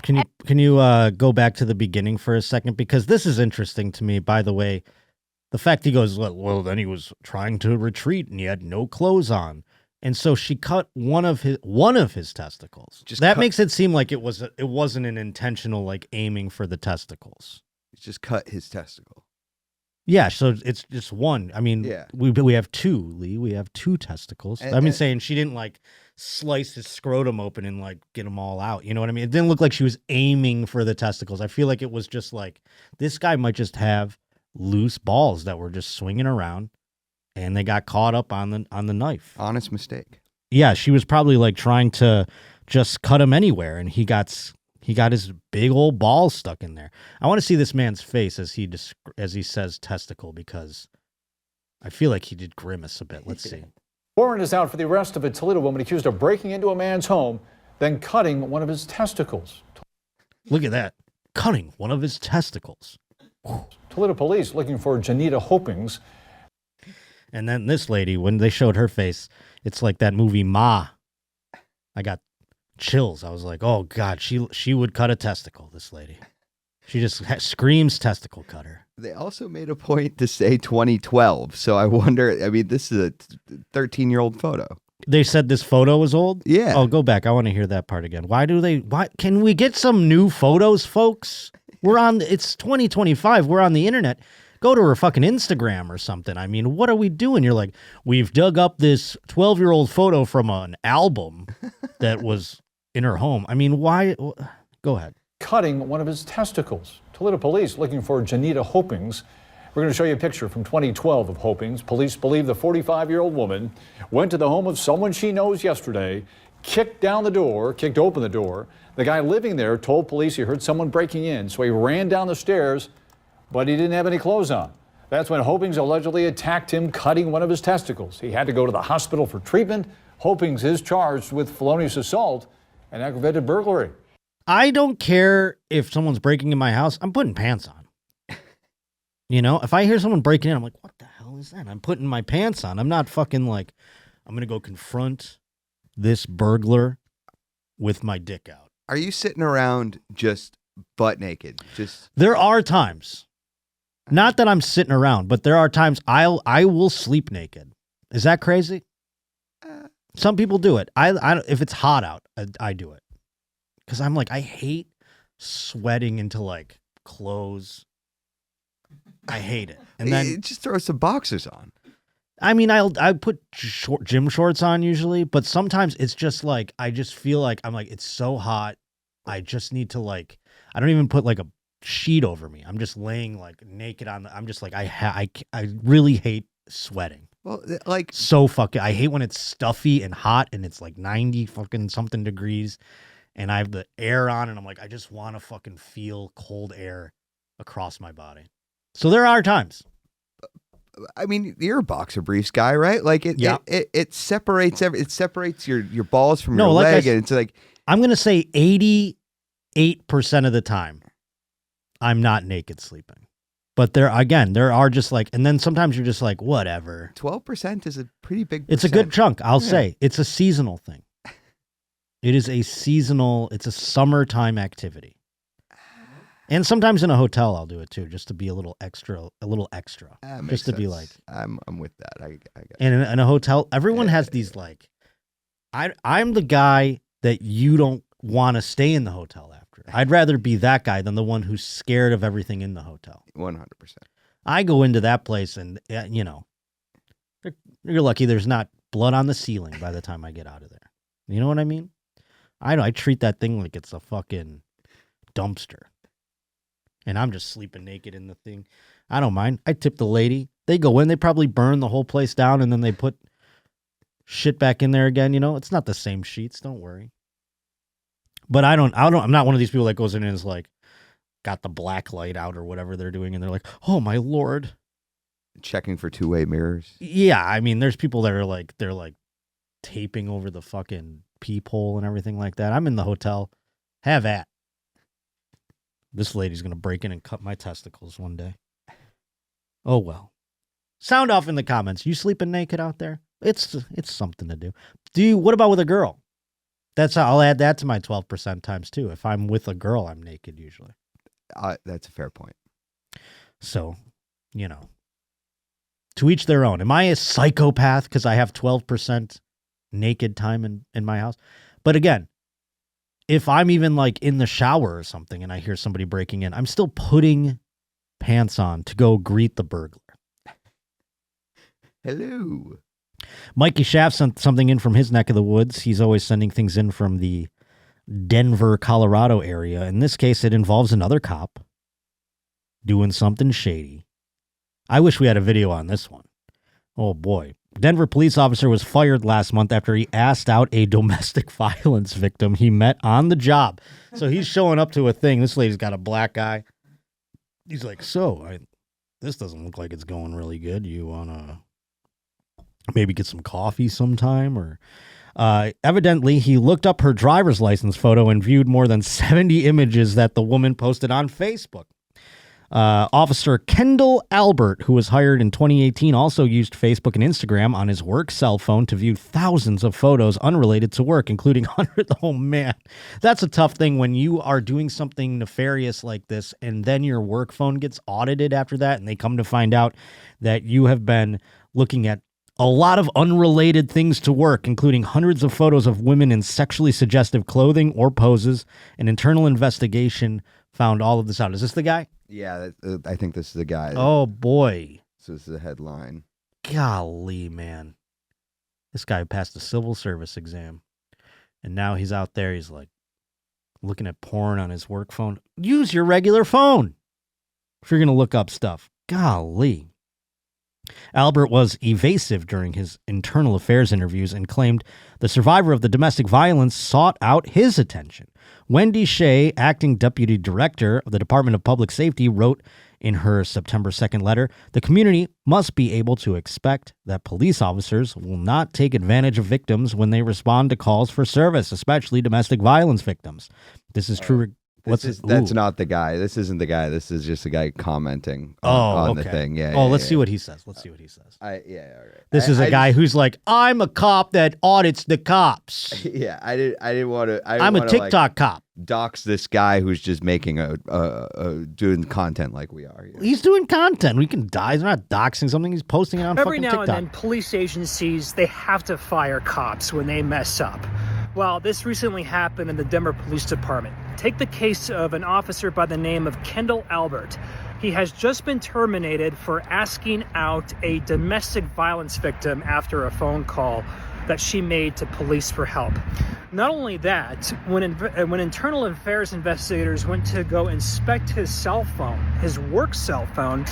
Can you go back to the beginning for a second? Because this is interesting to me, by the way. The fact he goes, well, then he was trying to retreat and he had no clothes on. And so she cut one of his testicles. That makes it seem like it wasn't an intentional like aiming for the testicles. Just cut his testicle. Yeah, so it's just one. I mean, yeah. we have two, Lee. We have two testicles. Saying she didn't like slice his scrotum open and like get them all out. You know what I mean? It didn't look like she was aiming for the testicles. I feel like it was just like, this guy might just have loose balls that were just swinging around and they got caught up on the knife. Honest mistake. Yeah, she was probably like trying to just cut him anywhere and he got his big old ball stuck in there. I want to see this man's face as he says testicle, because I feel like he did grimace a bit. Let's see. Warrant is out for the arrest of a Toledo woman accused of breaking into a man's home, then cutting one of his testicles. Look at that. Cutting one of his testicles. Toledo police looking for Janita Hopings. And then this lady, when they showed her face, it's like that movie Ma. I got chills. I was like, oh God, she would cut a testicle, this lady. She just screams testicle cutter. They also made a point to say 2012. So I wonder, I mean, this is a 13-year-old photo. They said this photo was old? Yeah. Oh, go back. I want to hear that part again. Why can we get some new photos, folks? It's 2025. We're on the internet. Go to her fucking Instagram or something. I mean, what are we doing? You're like, we've dug up this 12-year-old photo from an album that was in her home. I mean, why? Go ahead. Cutting one of his testicles. Toledo police looking for Janita Hopings. We're going to show you a picture from 2012 of Hopings. Police believe the 45-year-old woman went to the home of someone she knows yesterday, kicked open the door. The guy living there told police he heard someone breaking in, so he ran down the stairs, but he didn't have any clothes on. That's when Hopings allegedly attacked him, cutting one of his testicles. He had to go to the hospital for treatment. Hopings is charged with felonious assault and aggravated burglary. I don't care if someone's breaking in my house. I'm putting pants on. You know, if I hear someone breaking in, I'm like, what the hell is that? I'm putting my pants on. I'm not fucking like, I'm going to go confront this burglar with my dick out. Are you sitting around just butt naked? There are times, not that I'm sitting around, but there are times I will sleep naked. Is that crazy? Some people do it. I if it's hot out, I do it. Because I'm like, I hate sweating into like clothes. I hate it. And then just throw some boxers on. I mean, I put gym shorts on usually, but sometimes it's just like, I just feel like I'm like, it's so hot. I just need to like, I don't even put like a sheet over me. I'm just laying like naked I'm just like, I really hate sweating. Well, like so fucking, I hate when it's stuffy and hot and it's like 90 fucking something degrees and I have the air on and I'm like, I just want to fucking feel cold air across my body. So there are times. I mean, you're a boxer briefs guy, right? Like it separates it separates your balls from your leg, and it's like I'm gonna say 88% of the time, I'm not naked sleeping. But there are just like, and then sometimes you're just like, whatever. 12% is a pretty big. It's a good chunk. I'll say it's a seasonal thing. It's a summertime activity. And sometimes in a hotel, I'll do it too, just to be a little extra. Just to be like, I'm with that. I get it. And in a hotel, everyone has these like, I'm the guy that you don't want to stay in the hotel after. I'd rather be that guy than the one who's scared of everything in the hotel. 100%. I go into that place and, you know, you're lucky there's not blood on the ceiling by the time I get out of there. You know what I mean? I treat that thing like it's a fucking dumpster. And I'm just sleeping naked in the thing. I don't mind. I tip the lady. They go in. They probably burn the whole place down, and then they put shit back in there again. You know, it's not the same sheets. Don't worry. But I'm not one of these people that goes in and is like, got the black light out or whatever they're doing, and they're like, oh my Lord, Checking for two-way mirrors. Yeah, I mean, there's people that are like, they're like taping over the fucking peephole and everything like that. I'm in the hotel. Have at. This lady's going to break in and cut my testicles one day. Oh, well. Sound off in the comments. You sleeping naked out there? It's something to do. What about with a girl? I'll add that to my 12% times two. If I'm with a girl, I'm naked usually. That's a fair point. So, to each their own. Am I a psychopath because I have 12% naked time in my house? But again, if I'm even like in the shower or something and I hear somebody breaking in, I'm still putting pants on to go greet the burglar. Hello. Mikey Shaft sent something in from his neck of the woods. He's always sending things in from the Denver, Colorado area. In this case, it involves another cop doing something shady. I wish we had a video on this one. Oh, boy. Denver police officer was fired last month after he asked out a domestic violence victim he met on the job. So he's showing up to a thing. This lady's got a black eye. He's like, this doesn't look like it's going really good. You want to maybe get some coffee sometime? Or evidently, he looked up her driver's license photo and viewed more than 70 images that the woman posted on Facebook. Officer Kendall Albert, who was hired in 2018, also used Facebook and Instagram on his work cell phone to view thousands of photos unrelated to work, including hundreds. Oh, man. That's a tough thing when you are doing something nefarious like this and then your work phone gets audited after that and they come to find out that you have been looking at a lot of unrelated things to work, including hundreds of photos of women in sexually suggestive clothing or poses. An internal investigation found all of this out. Is this the guy? Yeah, I think this is the guy. Oh, boy. So this is the headline. Golly, man. This guy passed the civil service exam. And now he's out there. He's like looking at porn on his work phone. Use your regular phone if you're going to look up stuff. Golly. Albert was evasive during his internal affairs interviews and claimed the survivor of the domestic violence sought out his attention. Wendy Shea, acting deputy director of the Department of Public Safety, wrote in her September 2nd letter, "The community must be able to expect that police officers will not take advantage of victims when they respond to calls for service, especially domestic violence victims. This is true." That's not the guy. This isn't the guy. This is just a guy commenting on the thing. Yeah. Let's see what he says. Let's see what he says. All right. This is a guy who's like, I'm a cop that audits the cops. Yeah, I didn't want to. I'm a TikTok cop. Dox this guy who's just making doing content like we are here. He's doing content. We can die. He's not doxing something. He's posting it on fucking TikTok. Every now and then, police agencies, they have to fire cops when they mess up. Well, this recently happened in the Denver Police Department. Take the case of an officer by the name of Kendall Albert. He has just been terminated for asking out a domestic violence victim after a phone call that she made to police for help. Not only that, when internal affairs investigators went to go inspect his cell phone, his work cell phone,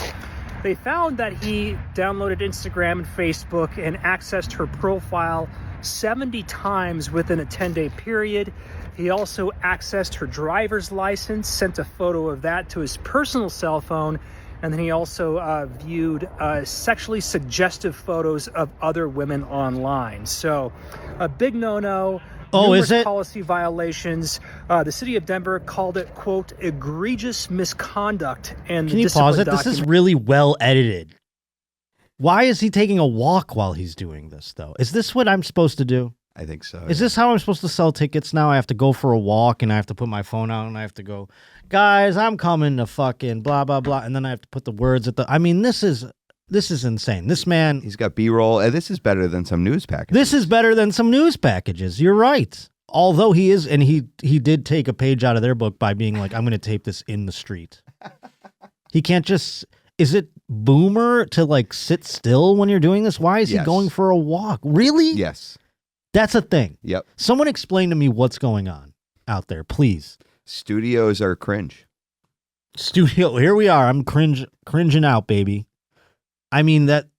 they found that he downloaded Instagram and Facebook and accessed her profile 70 times within a 10-day period. He also accessed her driver's license, sent a photo of that to his personal cell phone, and then he also viewed sexually suggestive photos of other women online. So a big no-no. Is it? Policy violations. The city of Denver called it, quote, egregious misconduct. And can you pause it? This is really well edited. Why is he taking a walk while he's doing this, though? Is this what I'm supposed to do? I think so. Is this how I'm supposed to sell tickets now? I have to go for a walk and I have to put my phone out and I have to go, guys, I'm coming to fucking blah, blah, blah. And then I have to put the words at the... I mean, this is insane. This man... He's got B-roll. This is better than some news packages. This is better than some news packages. You're right. Although he is... And he did take a page out of their book by being like, I'm going to tape this in the street. He can't just... Is it boomer to like sit still when you're doing this? Why is he going for a walk? Really? Yes. That's a thing. Yep. Someone explain to me what's going on out there, please. Studios are cringe. Here we are. I'm cringing out, baby. I mean, that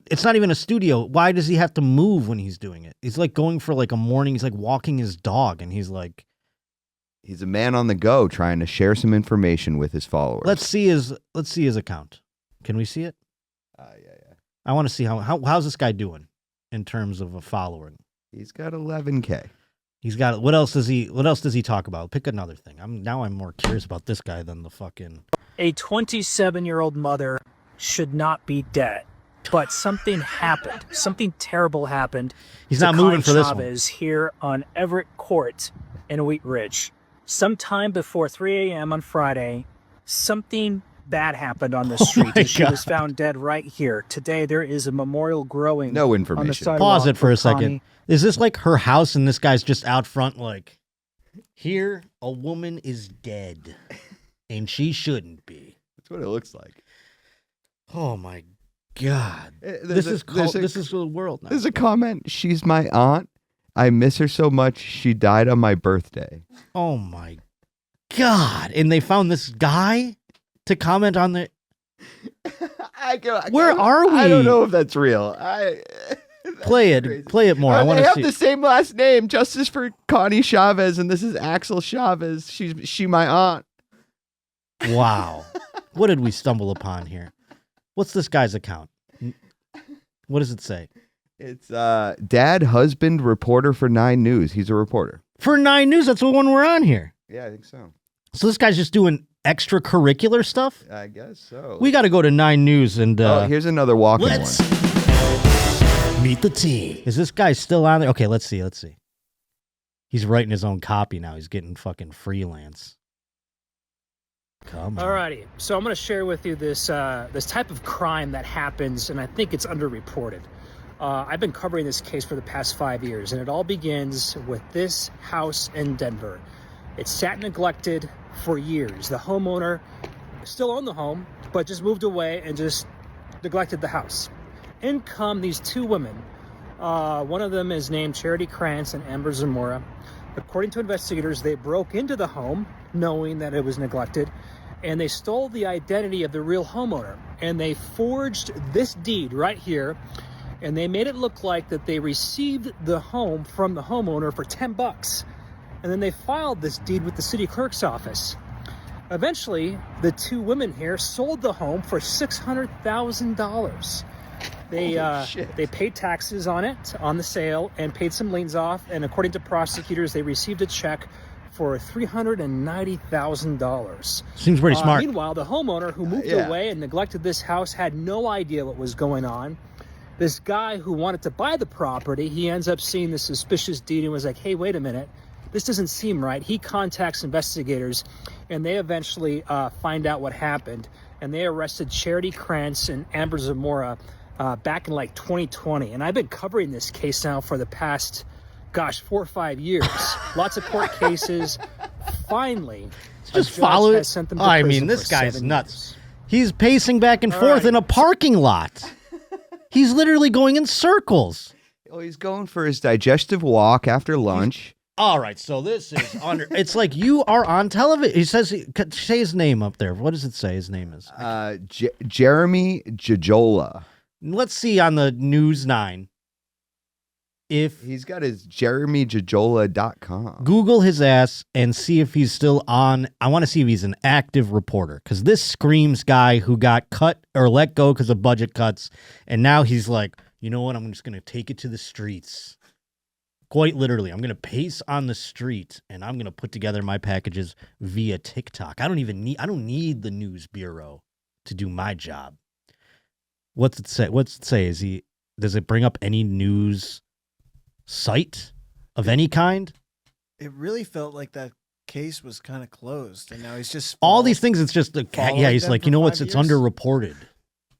it's not even a studio. Why does he have to move when he's doing it? He's like going for like a morning. He's like walking his dog and he's like... He's a man on the go trying to share some information with his followers. Let's see his account. Can we see it? Yeah. I want to see how's this guy doing in terms of a following. He's got 11K. He's got what else does he talk about? Pick another thing. I'm more curious about this guy than the fucking. A 27-year-old mother should not be dead, but something happened. Something terrible happened. He's to not moving Cuttin for this one. Chavez here on Everett Court in Wheat Ridge. Sometime before 3 a.m. on Friday, something bad happened on the street. my She God. was found dead right here. Today there is a memorial growing. No On the information. sidewalk Pause it for a Connie. second. Is this like her house and this guy's just out front like, here a woman is dead and she shouldn't be. That's what it looks like. Oh my God. There's This is the world now. There's a comment. She's my aunt. I miss her so much. She died on my birthday. Oh my God. And they found this guy to comment on the. Where are we? I don't know if that's real. Play it. crazy. Play it more. I want They to have see. the same last name. Justice for Connie Chavez, and this is Axel Chavez. She my aunt. Wow. What did we stumble upon here? What's this guy's account? What does it say? It's dad, husband, reporter for 9 News. He's a reporter. For 9 News, that's the one we're on here. Yeah, I think so. So this guy's just doing extracurricular stuff? I guess so. We got to go to 9 News and here's another walking let's one. meet the team. Is this guy still on there? Okay, let's see. He's writing his own copy now. He's getting fucking freelance. Come on. Alrighty, so I'm going to share with you this type of crime that happens, and I think it's underreported. I've been covering this case for the past 5 years, and it all begins with this house in Denver. It sat neglected for years. The homeowner still owned the home, but just moved away and just neglected the house. In come these 2 women. One of them is named Charity Krantz and Amber Zamora. According to investigators, they broke into the home knowing that it was neglected, and they stole the identity of the real homeowner. And they forged this deed right here, and they made it look like that they received the home from the homeowner for $10. And then they filed this deed with the city clerk's office. Eventually, the 2 women here sold the home for $600,000. They paid taxes on it, on the sale, and paid some liens off. And according to prosecutors, they received a check for $390,000. Seems pretty smart. Meanwhile, the homeowner who moved away and neglected this house had no idea what was going on. This guy who wanted to buy the property, he ends up seeing the suspicious deed and was like, hey, wait a minute. This doesn't seem right. He contacts investigators, and they eventually find out what happened. And they arrested Charity Krantz and Amber Zamora back in like 2020. And I've been covering this case now for the past, 4 or 5 years. Lots of court cases. Finally, Just follow it. Sent them to I prison mean, this for guy's 7 nuts. years. He's pacing back and forth in a parking lot. He's literally going in circles. Oh, he's going for his digestive walk after lunch. All right, so this is under. It's like you are on television. He says, say his name up there. What does it say his name is? Jeremy Jajola. Let's see on the News 9. If He's got his jeremyjajola.com. Google his ass and see if he's still on. I want to see if he's an active reporter, because this screams guy who got cut or let go because of budget cuts, and now he's like, you know what? I'm just going to take it to the streets. Quite literally, I'm going to pace on the street, and I'm going to put together my packages via TikTok. I don't need the news bureau to do my job. What's it say? Does it bring up any news site of any kind? It really felt like that case was kind of closed, and now he's just All these things. It's just he's them like, for you know 5 what's? It's years? underreported.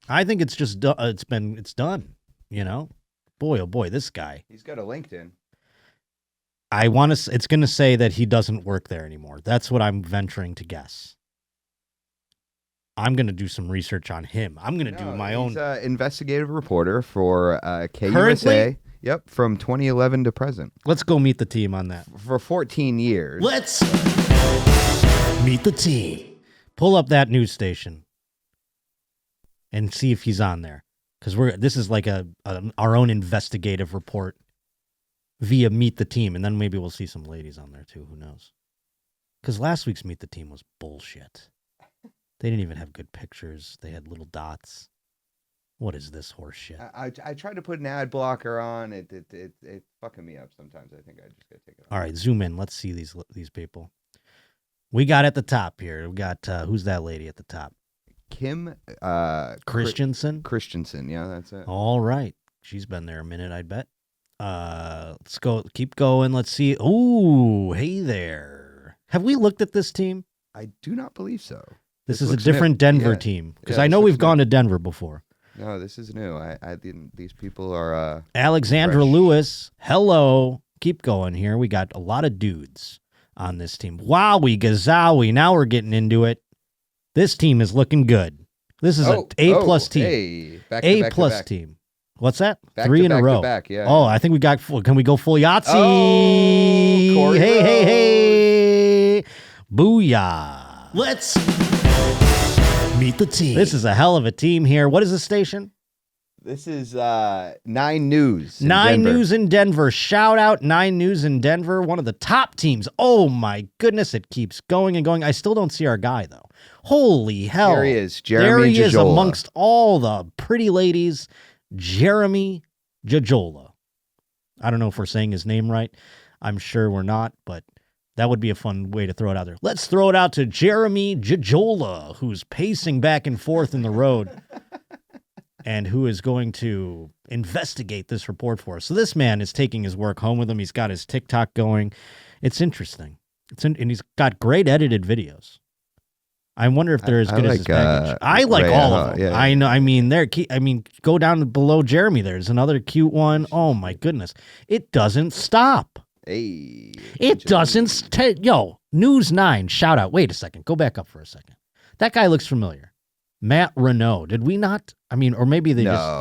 I think it's just it's done. You know, boy, oh boy, this guy. He's got a LinkedIn. It's going to say that he doesn't work there anymore. That's what I'm venturing to guess. I'm going to do some research on him. I'm going to do my own. He's an investigative reporter for KUSA. Currently? Yep, from 2011 to present. Let's go meet the team on that. For 14 years. Let's meet the team. Pull up that news station and see if he's on there, because this is like our own investigative report via Meet the Team, and then maybe we'll see some ladies on there too. Who knows? Because last week's Meet the Team was bullshit. They didn't even have good pictures. They had little dots. What is this horse shit? I tried to put an ad blocker on. It's fucking me up sometimes. I think I just gotta take it off. All right, zoom in. Let's see these people. We got at the top here. We got who's that lady at the top? Kim Christensen. Christensen, yeah, that's it. All right, she's been there a minute, I bet. Let's go. Keep going. Let's see. Ooh, hey there. Have we looked at this team? I do not believe so. This is a different Denver team because I know we've gone to Denver before. No, this is new. I didn't. These people are. Alexandra fresh. Lewis. Hello. Keep going here. We got a lot of dudes on this team. Wowie gazowie. Now we're getting into it. This team is looking good. This is an A+ team. Hey, A+ team. What's that? Back 3 to in a back to row. back, yeah. Oh, I think we got. Can we go full Yahtzee? Oh, Corey hey. Booyah. Let's meet the team. This is a hell of a team here. What is the station? This is 9 News. 9 News in Denver. Shout out 9 News in Denver. One of the top teams. Oh my goodness, it keeps going and going. I still don't see our guy though. Holy hell. There he is, Jeremy There he is Jajola. amongst all the pretty ladies. Jeremy Jajola. I don't know if we're saying his name right. I'm sure we're not, but that would be a fun way to throw it out there. Let's throw it out to Jeremy Jajola, who's pacing back and forth in the road and who is going to investigate this report for us. So this man is taking his work home with him. He's got his TikTok going. It's interesting. And he's got great edited videos. I wonder if they're as good as his package. I like all of them. Yeah. I know. I mean, go down below Jeremy. There's another cute one. Oh my goodness. It doesn't stop. Hey. It doesn't. Yo, News 9, shout out. Wait a second. Go back up for a second. That guy looks familiar. Matt Renault. Did we not? I mean, or maybe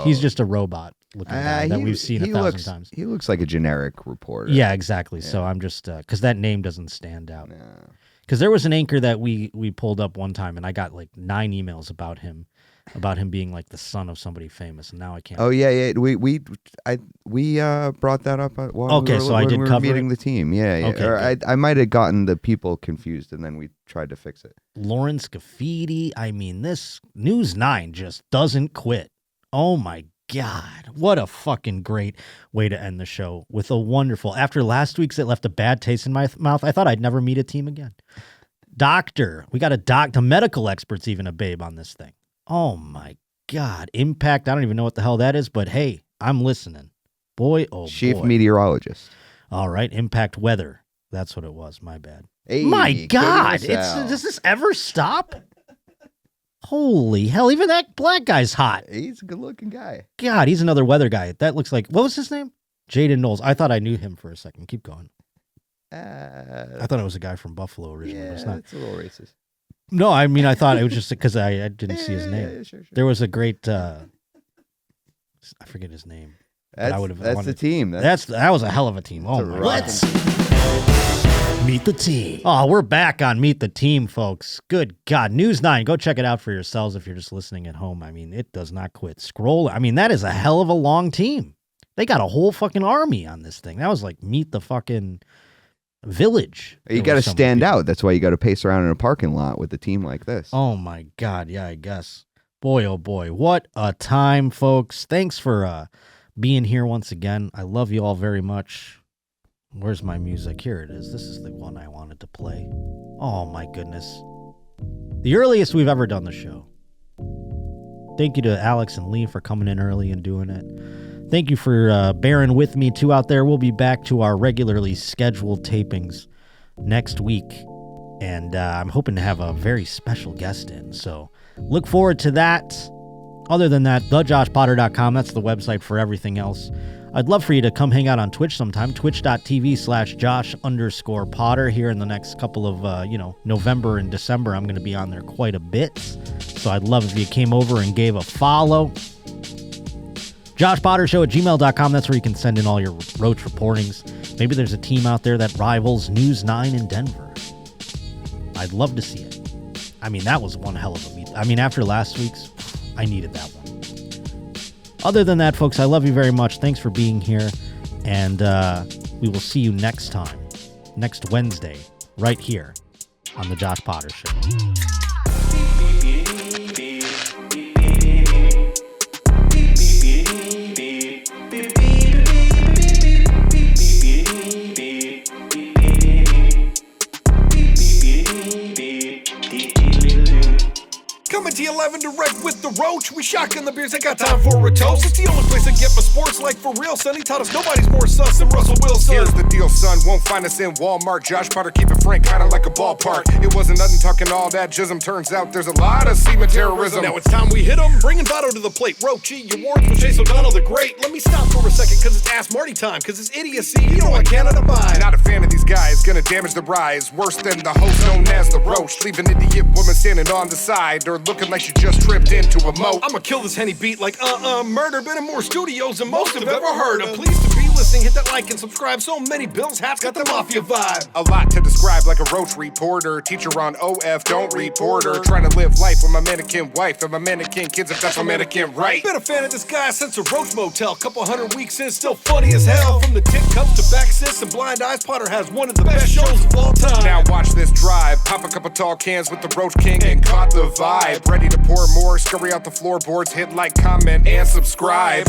he's just a robot looking guy that we've seen 1,000 times. He looks like a generic reporter. Yeah, exactly. Yeah. So I'm just, because that name doesn't stand out. Because there was an anchor that we pulled up one time and I got like 9 emails about him being like the son of somebody famous, and now I can't. Oh yeah. We brought that up while we were cover meeting it? the team. Yeah. Okay, Or good. I might have gotten the people confused, and then we tried to fix it. Lawrence Graffiti. I mean, this News 9 just doesn't quit. Oh my God. What a fucking great way to end the show with a wonderful. After last week's, it left a bad taste in my mouth. I thought I'd never meet a team again. Doctor. We got a doctor, medical experts, even a babe on this thing. Oh my God. Impact. I don't even know what the hell that is, but hey, I'm listening. Boy, oh Chief boy. meteorologist. All right. Impact weather. That's what it was. My bad. Hey, my God. Al. Does this ever stop? Holy hell. Even that black guy's hot. He's a good looking guy. God, he's another weather guy. That looks like, what was his name? Jaden Knowles. I thought I knew him for a second. Keep going. I thought it was a guy from Buffalo originally. Yeah, it's not. it's a little racist. No, I mean, I thought it was just because I didn't see his name. Yeah, sure. There was a great, I forget his name. That's the team. That was a hell of a team. Oh, my. Let's meet the team. Oh, we're back on Meet the Team, folks. Good God. News 9. Go check it out for yourselves if you're just listening at home. I mean, it does not quit. Scroll. I mean, that is a hell of a long team. They got a whole fucking army on this thing. That was like Meet the fucking Village. You got to stand out. That's why you got to pace around in a parking lot with a team like this. Oh, my God. Yeah, I guess. Boy, oh, boy. What a time, folks. Thanks for being here once again. I love you all very much. Where's my music? Here it is. This is the one I wanted to play. Oh, my goodness. The earliest we've ever done the show. Thank you to Alex and Lee for coming in early and doing it. Thank you for bearing with me, too, out there. We'll be back to our regularly scheduled tapings next week. And I'm hoping to have a very special guest in. So look forward to that. Other than that, thejoshpotter.com. That's the website for everything else. I'd love for you to come hang out on Twitch sometime. Twitch.tv/Josh_Potter. Here in the next couple of, November and December, I'm going to be on there quite a bit. So I'd love if you came over and gave a follow. JoshPotterShow@gmail.com. That's where you can send in all your roach reportings. Maybe there's a team out there that rivals News 9 in Denver. I'd love to see it. I mean, that was one hell of a meet. I mean, after last week's, I needed that one. Other than that, folks, I love you very much. Thanks for being here. And we will see you next time, next Wednesday, right here on The Josh Potter Show. live and direct with the Roach. We shotgun the beers, ain't got time for a toast. It's the only place to get my sports like for real, son. He taught us nobody's more sus than Russell Wilson. Here's the deal, son. Won't find us in Walmart. Josh Potter keep it frank, kinda like a ballpark. It wasn't nothing talking all that jism. Turns out there's a lot of semen terrorism. Now it's time we hit 'em. Bringing Votto to the plate. Roachy, your wards with Chase O'Donnell the Great. Let me stop for a second, cause it's Ask Marty time. Cause it's idiocy, you know I cannot abide. Not a fan of these guys, gonna damage the rise. Worse than the host known as the Roach. Leave an idiot woman standing on the side or looking like she just tripped into a moat. I'ma kill this Henny beat like murder. Been in more studios than most have ever heard. I'm pleased to be listening. Hit that like and subscribe. So many Bills hats got the mafia vibe. A lot to describe like a Roach reporter. Teacher on OF, don't report her. Trying to live life with my mannequin wife and my mannequin kids if that's my mannequin right. Been a fan of this guy since a Roach Motel. Couple 100 weeks in, still funny as hell. From the tit cups to back sis and blind eyes, Potter has one of the best shows of all time. Now watch this drive. Pop a couple tall cans with the Roach King and caught the vibe. Ready to pour more, scurry out the floorboards, hit like, comment, and subscribe.